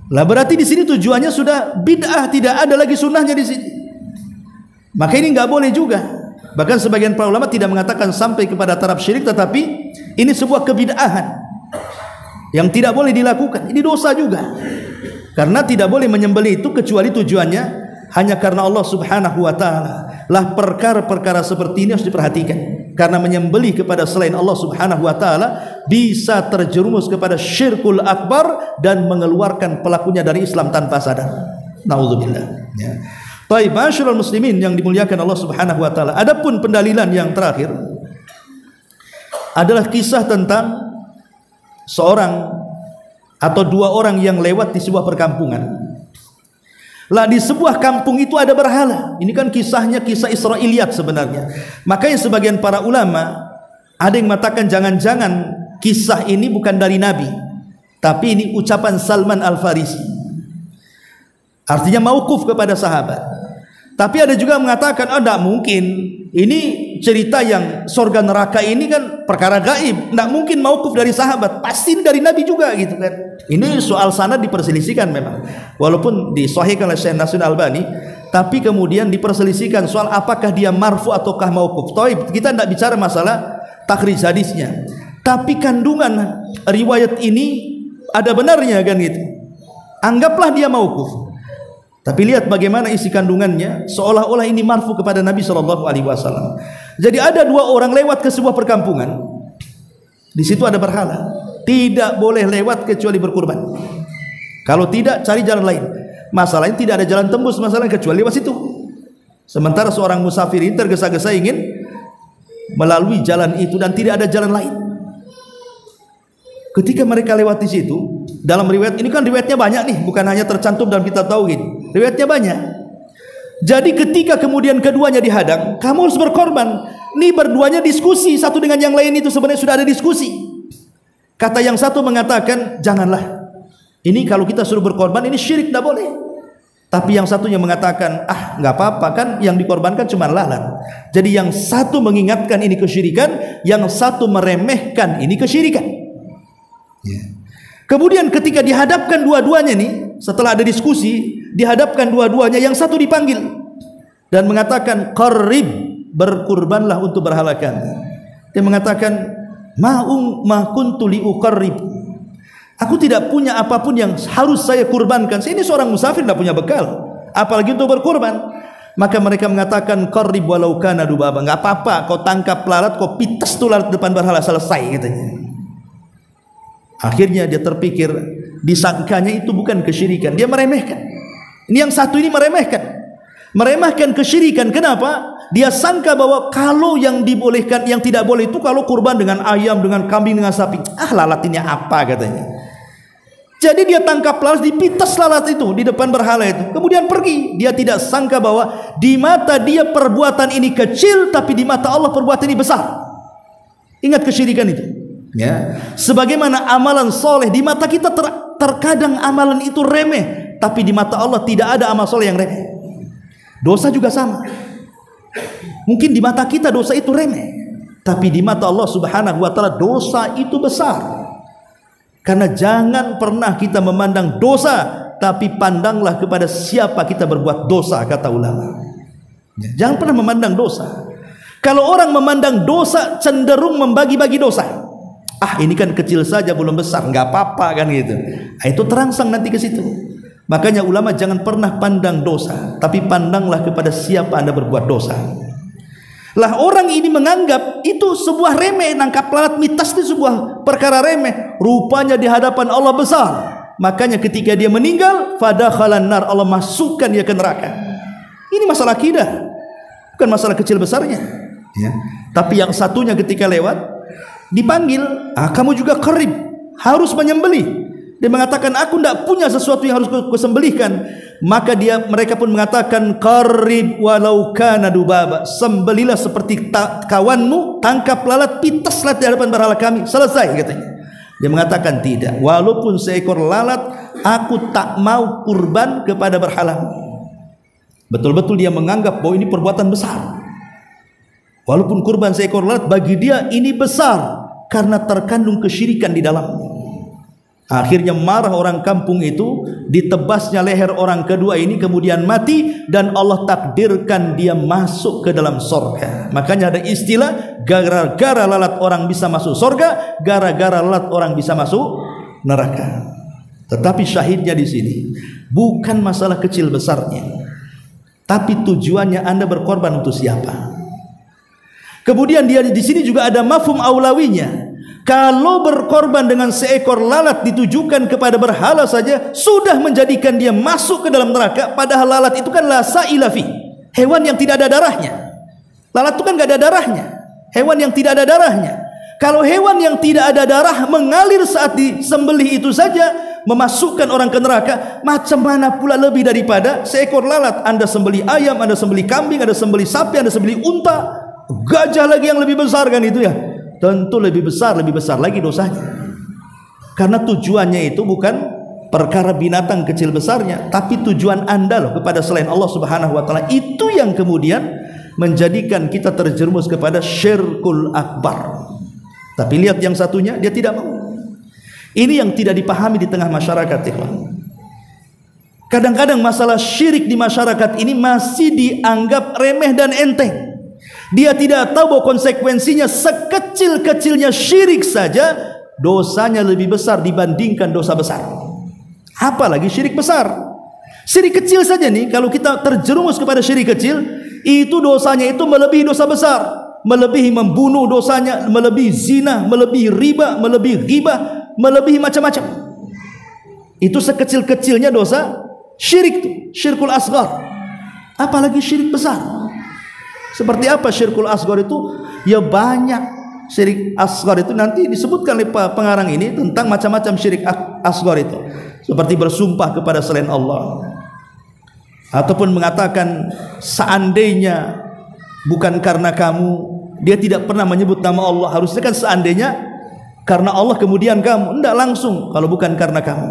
Lah berarti di sini tujuannya sudah bid'ah, tidak ada lagi sunnahnya di sini. Maka ini nggak boleh juga. Bahkan sebagian para ulama tidak mengatakan sampai kepada taraf syirik, tetapi ini sebuah kebid'ahan yang tidak boleh dilakukan. Ini dosa juga, karena tidak boleh menyembelih itu kecuali tujuannya hanya karena Allah Subhanahu wa taala. Lah perkara-perkara seperti ini harus diperhatikan, karena menyembelih kepada selain Allah Subhanahu wa taala bisa terjerumus kepada syirkul akbar dan mengeluarkan pelakunya dari Islam tanpa sadar. Nauzubillah ya. Baik, masyaallah muslimin yang dimuliakan Allah Subhanahu wa taala. Adapun pendalilan yang terakhir adalah kisah tentang seorang atau dua orang yang lewat di sebuah perkampungan. Lah di sebuah kampung itu ada berhala. Ini kan kisahnya kisah Israiliyat sebenarnya. Makanya sebagian para ulama ada yang mengatakan jangan-jangan kisah ini bukan dari Nabi, tapi ini ucapan Salman Al-Farisi. Artinya mauquf kepada sahabat. Tapi ada juga mengatakan, oh tidak mungkin, ini cerita yang surga neraka ini kan perkara gaib, tidak mungkin mauquf dari sahabat, pasti dari Nabi juga gitu kan. Ini soal sanad diperselisihkan memang, walaupun disahihkan oleh Syekh Nasruddin Albani, tapi kemudian diperselisihkan soal apakah dia marfu ataukah mauquf. Taib, kita tidak bicara masalah takhrij hadisnya, tapi kandungan riwayat ini ada benarnya kan gitu. Anggaplah dia mauquf. Tapi lihat bagaimana isi kandungannya, seolah-olah ini marfu kepada Nabi SAW. Jadi ada dua orang lewat ke sebuah perkampungan. Di situ ada berhala. Tidak boleh lewat kecuali berkurban. Kalau tidak, cari jalan lain. Masalahnya tidak ada jalan tembus masalahnya kecuali lewat situ. Sementara seorang musafir ini tergesa-gesa ingin melalui jalan itu dan tidak ada jalan lain. Ketika mereka lewat di situ, dalam riwayat ini kan riwayatnya banyak nih, bukan hanya tercantum dalam kitab tauhid. Riwayatnya banyak. Jadi ketika kemudian keduanya dihadang, kamu harus berkorban. Ini berduanya diskusi satu dengan yang lain, itu sebenarnya sudah ada diskusi. Kata yang satu mengatakan, janganlah. Ini kalau kita suruh berkorban ini syirik, tidak boleh. Tapi yang satunya mengatakan, nggak apa-apa kan, yang dikorbankan cuma lalat. Jadi yang satu mengingatkan ini kesyirikan, yang satu meremehkan ini kesyirikan. Kemudian ketika dihadapkan dua-duanya nih, setelah ada diskusi, dihadapkan dua-duanya, yang satu dipanggil dan mengatakan, qarrib, berkurbanlah untuk berhala kami. Dia mengatakan, ma kuntu li uqarrib. Aku tidak punya apapun yang harus saya kurbankan. Saya ini seorang musafir, tidak punya bekal, apalagi untuk berkurban. Maka mereka mengatakan, qarrib walau kana dubaba. Enggak apa-apa, kau tangkap lalat, kau pitas tuh lalat depan berhala, selesai katanya. Akhirnya dia terpikir, disangkanya itu bukan kesyirikan, dia meremehkan. Ini yang satu ini meremehkan kesyirikan. Kenapa? Dia sangka bahwa kalau yang dibolehkan, yang tidak boleh itu kalau kurban dengan ayam, dengan kambing, dengan sapi. Lalat ini apa katanya. Jadi dia tangkap lalat, dipitas lalat itu di depan berhala itu, kemudian pergi. Dia tidak sangka bahwa di mata dia perbuatan ini kecil, tapi di mata Allah perbuatan ini besar. Ingat kesyirikan itu. Ya, sebagaimana amalan soleh di mata kita terkadang amalan itu remeh, tapi di mata Allah tidak ada amal soleh yang remeh. Dosa juga sama. Mungkin di mata kita dosa itu remeh, tapi di mata Allah Subhanahu wa taala dosa itu besar. Karena jangan pernah kita memandang dosa, tapi pandanglah kepada siapa kita berbuat dosa, kata ulama. Jangan pernah memandang dosa. Kalau orang memandang dosa, cenderung membagi-bagi dosa. Ini kan kecil saja, belum besar, nggak apa-apa kan gitu. Itu terangsang nanti ke situ. Makanya ulama jangan pernah pandang dosa, tapi pandanglah kepada siapa Anda berbuat dosa. Lah orang ini menganggap itu sebuah remeh, nangkap lalat mitas itu sebuah perkara remeh. Rupanya di hadapan Allah besar. Makanya ketika dia meninggal, fadakhalan nar, Allah masukkan dia ke neraka. Ini masalah akidah, bukan masalah kecil besarnya. Ya. Tapi yang satunya ketika lewat dipanggil, kamu juga qarrib, harus menyembelih. Dia mengatakan, aku tidak punya sesuatu yang harus kusembelihkan. Maka mereka pun mengatakan, qarrib walau kana dubaba, sembelilah seperti kawanmu, tangkap lalat, pitas lalat di hadapan berhala kami, selesai katanya. Dia mengatakan, tidak, walaupun seekor lalat aku tak mau kurban kepada berhala. Betul-betul dia menganggap bahwa ini perbuatan besar. Walaupun kurban seekor lalat bagi dia ini besar, karena terkandung kesyirikan di dalamnya. Akhirnya marah orang kampung itu, ditebasnya leher orang kedua ini, kemudian mati, dan Allah takdirkan dia masuk ke dalam sorga. Makanya ada istilah, gara-gara lalat orang bisa masuk sorga, gara-gara lalat orang bisa masuk neraka. Tetapi syahidnya di sini bukan masalah kecil besarnya, tapi tujuannya Anda berkorban untuk siapa. Kemudian dia di sini juga ada mafhum aulawinya. Kalau berkorban dengan seekor lalat ditujukan kepada berhala saja, sudah menjadikan dia masuk ke dalam neraka. Padahal lalat itu kan la sa'ila fi, hewan yang tidak ada darahnya. Lalat itu kan gak ada darahnya, hewan yang tidak ada darahnya. Kalau hewan yang tidak ada darah mengalir saat disembelih itu saja memasukkan orang ke neraka, macam mana pula lebih daripada seekor lalat. Anda sembelih ayam, Anda sembelih kambing, Anda sembelih sapi, Anda sembelih unta, gajah lagi yang lebih besar kan itu ya. Tentu lebih besar lagi dosanya. Karena tujuannya itu bukan perkara binatang kecil besarnya, tapi tujuan Anda loh kepada selain Allah Subhanahu wa taala. Itu yang kemudian menjadikan kita terjerumus kepada syirkul akbar. Tapi lihat yang satunya, dia tidak mau. Ini yang tidak dipahami di tengah masyarakat, ikhwan. Kadang-kadang masalah syirik di masyarakat ini masih dianggap remeh dan enteng. Dia tidak tahu bahwa konsekuensinya sekecil-kecilnya syirik saja dosanya lebih besar dibandingkan dosa besar. Apalagi syirik besar. Syirik kecil saja nih, kalau kita terjerumus kepada syirik kecil, itu dosanya itu melebihi dosa besar, melebihi membunuh dosanya, melebihi zina, melebihi riba, melebihi ghibah, melebihi macam-macam. Itu sekecil-kecilnya dosa syirik tuh, syirkul asghar. Apalagi syirik besar. Seperti apa syirkul asghar itu? Ya banyak. Syirik asghar itu nanti disebutkan oleh pengarang ini tentang macam-macam syirik asghar itu. Seperti bersumpah kepada selain Allah, ataupun mengatakan seandainya bukan karena kamu, dia tidak pernah menyebut nama Allah. Harusnya kan seandainya karena Allah kemudian kamu, tidak langsung kalau bukan karena kamu.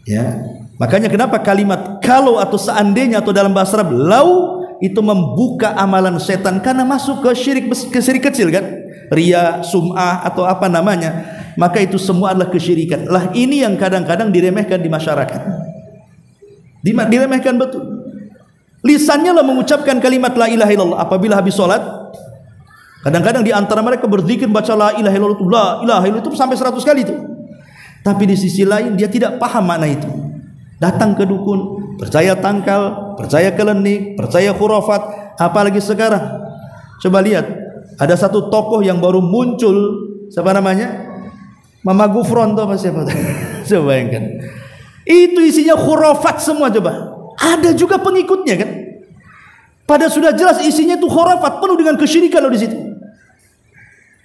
Ya, makanya kenapa kalimat kalau atau seandainya atau dalam bahasa Arab lau itu membuka amalan setan, karena masuk ke syirik kecil kan, riya, sum'ah atau apa namanya. Maka itu semua adalah kesyirikan. Lah ini yang kadang-kadang diremehkan di masyarakat. Diremehkan betul. Lisannya lah mengucapkan kalimat la ilaha illallah apabila habis sholat. Kadang-kadang di antara mereka berzikir baca la ilaha illallah, la ilaha illallah itu sampai 100 kali itu. Tapi di sisi lain dia tidak paham makna itu. Datang ke dukun, percaya tangkal, percaya kelenik, percaya khurafat. Apalagi sekarang, coba lihat, ada satu tokoh yang baru muncul, siapa namanya? Mama Gufron tuh apa siapa? Coba bayangkan. Itu isinya khurafat semua coba. Ada juga pengikutnya kan? Pada sudah jelas isinya itu khurafat, penuh dengan kesyirikan loh di situ.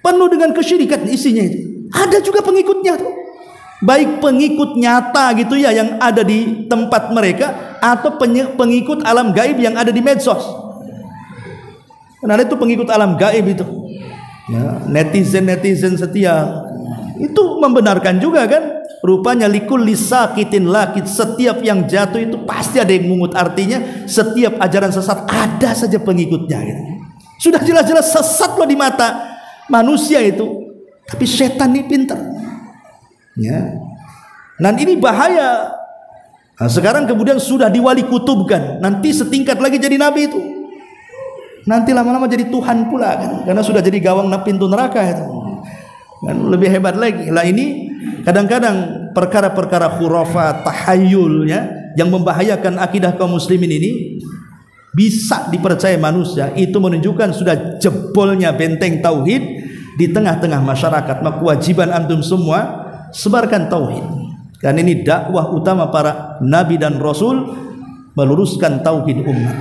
Penuh dengan kesyirikan isinya itu. Ada juga pengikutnya tuh. Baik pengikut nyata gitu ya yang ada di tempat mereka, atau pengikut alam gaib yang ada di medsos. Karena itu pengikut alam gaib itu. Ya, netizen setia itu membenarkan juga kan, rupanya likulli sakitin lakit, setiap yang jatuh itu pasti ada yang mungut. Artinya setiap ajaran sesat ada saja pengikutnya gitu. Sudah jelas-jelas sesat loh di mata manusia itu, tapi setan ini pintar ya. Dan ini bahaya. Nah, sekarang kemudian sudah diwali kutubkan, nanti setingkat lagi jadi nabi itu, nanti lama-lama jadi Tuhan pula kan, karena sudah jadi gawang pintu neraka itu. Dan lebih hebat lagi lah, ini kadang-kadang perkara-perkara khurafat, tahayul ya, yang membahayakan akidah kaum muslimin ini bisa dipercaya manusia. Itu menunjukkan sudah jebolnya benteng tauhid di tengah-tengah masyarakat. Maka kewajiban antum semua sebarkan tauhid, karena ini dakwah utama para nabi dan rasul, meluruskan tauhid umat.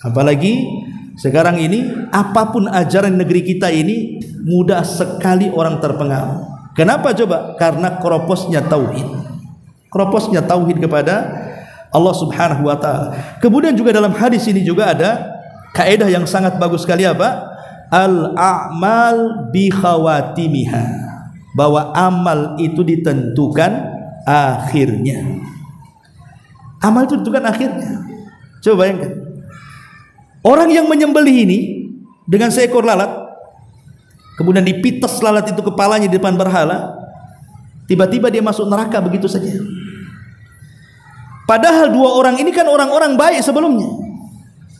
Apalagi sekarang ini apapun ajaran negeri kita ini mudah sekali orang terpengaruh. Kenapa coba? Karena kroposnya tauhid. Kroposnya tauhid kepada Allah Subhanahu wa taala. Kemudian juga dalam hadis ini juga ada kaidah yang sangat bagus sekali, apa? Al-a'mal bi khawatimiha. Bahwa amal itu ditentukan akhirnya. Amal itu ditentukan akhirnya. Coba bayangkan. Orang yang menyembelih ini dengan seekor lalat, kemudian dipites lalat itu kepalanya di depan berhala, tiba-tiba dia masuk neraka begitu saja. Padahal dua orang ini kan orang-orang baik sebelumnya,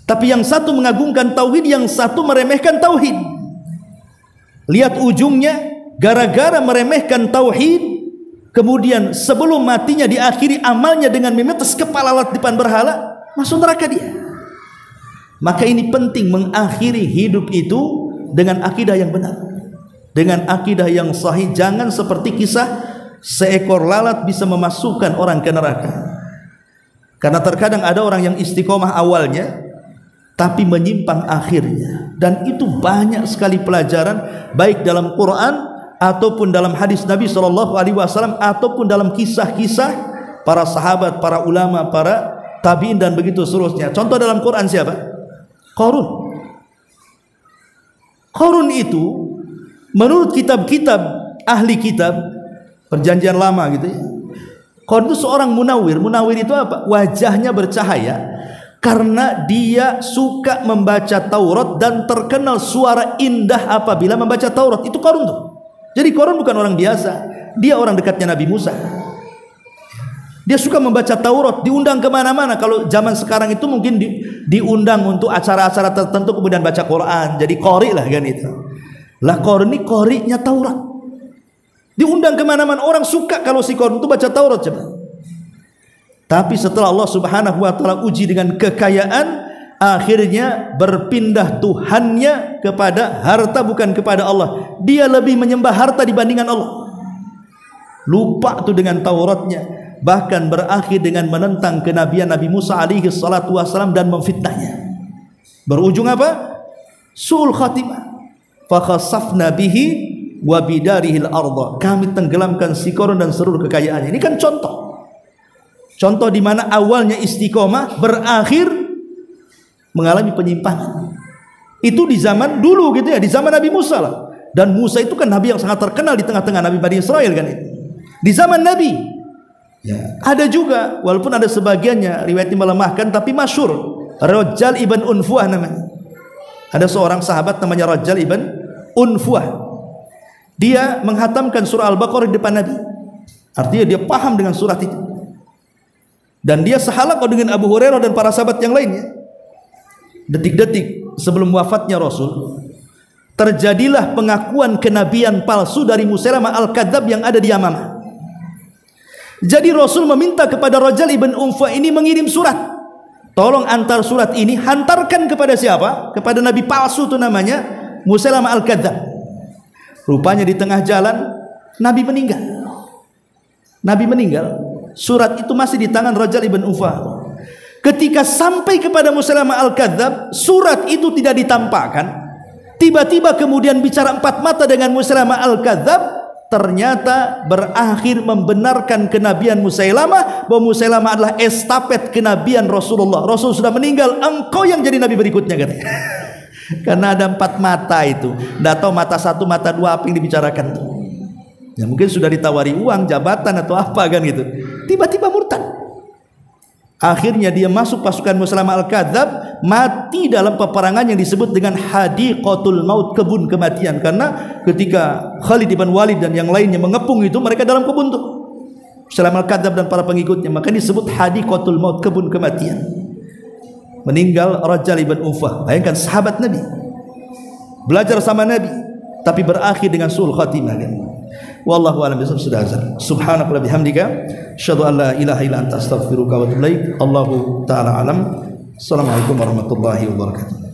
tapi yang satu mengagungkan tauhid, yang satu meremehkan tauhid. Lihat ujungnya, gara-gara meremehkan tauhid, kemudian sebelum matinya diakhiri amalnya dengan memetes kepala lalat di depan berhala, masuk neraka dia. Maka ini penting mengakhiri hidup itu dengan akidah yang benar, dengan akidah yang sahih. Jangan seperti kisah seekor lalat bisa memasukkan orang ke neraka. Karena terkadang ada orang yang istiqomah awalnya tapi menyimpang akhirnya, dan itu banyak sekali pelajaran baik dalam Quran ataupun dalam hadis Nabi SAW, ataupun dalam kisah-kisah para sahabat, para ulama, para tabi'in dan begitu seterusnya. Contoh dalam Quran siapa? Qarun. Qarun itu menurut kitab-kitab ahli kitab perjanjian lama gitu ya, Qarun itu seorang munawir. Munawir itu apa? Wajahnya bercahaya karena dia suka membaca Taurat dan terkenal suara indah apabila membaca Taurat. Itu Qarun tuh. Jadi Qarun bukan orang biasa, dia orang dekatnya Nabi Musa. Dia suka membaca Taurat, diundang kemana-mana. Kalau zaman sekarang itu mungkin diundang untuk acara-acara tertentu, kemudian baca Quran, jadi qori lah kan itu. Lah Qarun ini qorinya Taurat. Diundang kemana-mana, orang suka kalau si Qarun itu baca Taurat coba. Tapi setelah Allah Subhanahu wa taala uji dengan kekayaan, akhirnya berpindah Tuhannya kepada harta, bukan kepada Allah. Dia lebih menyembah harta dibandingkan Allah. Lupa tuh dengan Tauratnya, bahkan berakhir dengan menentang kenabian Nabi Musa alaihi salatu wasalam dan memfitnahnya. Berujung apa? Su'ul khatimah. Fa khasafna bihi wa bidarihil arda. Kami tenggelamkan si Qarun dan seluruh kekayaannya. Ini kan contoh di mana awalnya istiqomah, berakhir mengalami penyimpangan. Itu di zaman dulu gitu ya, di zaman Nabi Musa lah. Dan Musa itu kan nabi yang sangat terkenal di tengah-tengah Nabi Bani Israel kan itu. Di zaman Nabi ya, ada juga, walaupun ada sebagiannya riwayatnya melemahkan, tapi masyhur, Rajal ibn Unfuah namanya. Ada seorang sahabat namanya Rajal ibn Unfuah. Dia menghatamkan surah Al-Baqarah di depan Nabi. Artinya dia paham dengan surat itu. Dan dia sehalaqah dengan Abu Hurairah dan para sahabat yang lainnya. Detik-detik sebelum wafatnya Rasul, terjadilah pengakuan kenabian palsu dari Musailamah Al-Kadzab yang ada di Yamamah. Jadi Rasul meminta kepada Rajal ibn Unfuah ini mengirim surat. Tolong antar surat ini, hantarkan kepada siapa? Kepada nabi palsu itu namanya Musailamah Al-Kadzab. Rupanya di tengah jalan Nabi meninggal. Surat itu masih di tangan Rajal ibn Unfuah. Ketika sampai kepada Musailamah Al-Kadzab, surat itu tidak ditampakkan. Tiba-tiba kemudian bicara empat mata dengan Musailamah Al-Kadzab, ternyata berakhir membenarkan kenabian Musailamah, bahwa Musailamah adalah estafet kenabian Rasulullah. Rasul sudah meninggal, engkau yang jadi nabi berikutnya katanya. Karena ada empat mata itu, tidak tahu mata satu, mata dua, apa yang dibicarakan. Ya mungkin sudah ditawari uang, jabatan atau apa kan gitu. Tiba-tiba murtad. Akhirnya dia masuk pasukan Musailamah Al-Kadzab, mati dalam peperangan yang disebut dengan Hadiqatul Maut, kebun kematian. Karena ketika Khalid bin Walid dan yang lainnya mengepung itu, mereka dalam kebun tuh, Musailamah Al-Kadzab dan para pengikutnya, maka disebut Hadiqatul Maut, kebun kematian. Meninggal Rajal ibn Unfuah. Bayangkan sahabat Nabi, belajar sama Nabi, tapi berakhir dengan su'ul khatimah kan? Wallahu a'lam bishawab. Sudah azan. Subhanaka wa bihamdika asyhadu an la ilaha illa anta astaghfiruka wa atubu ilaik. Allahu ta'ala alam. Assalamualaikum warahmatullahi wabarakatuh.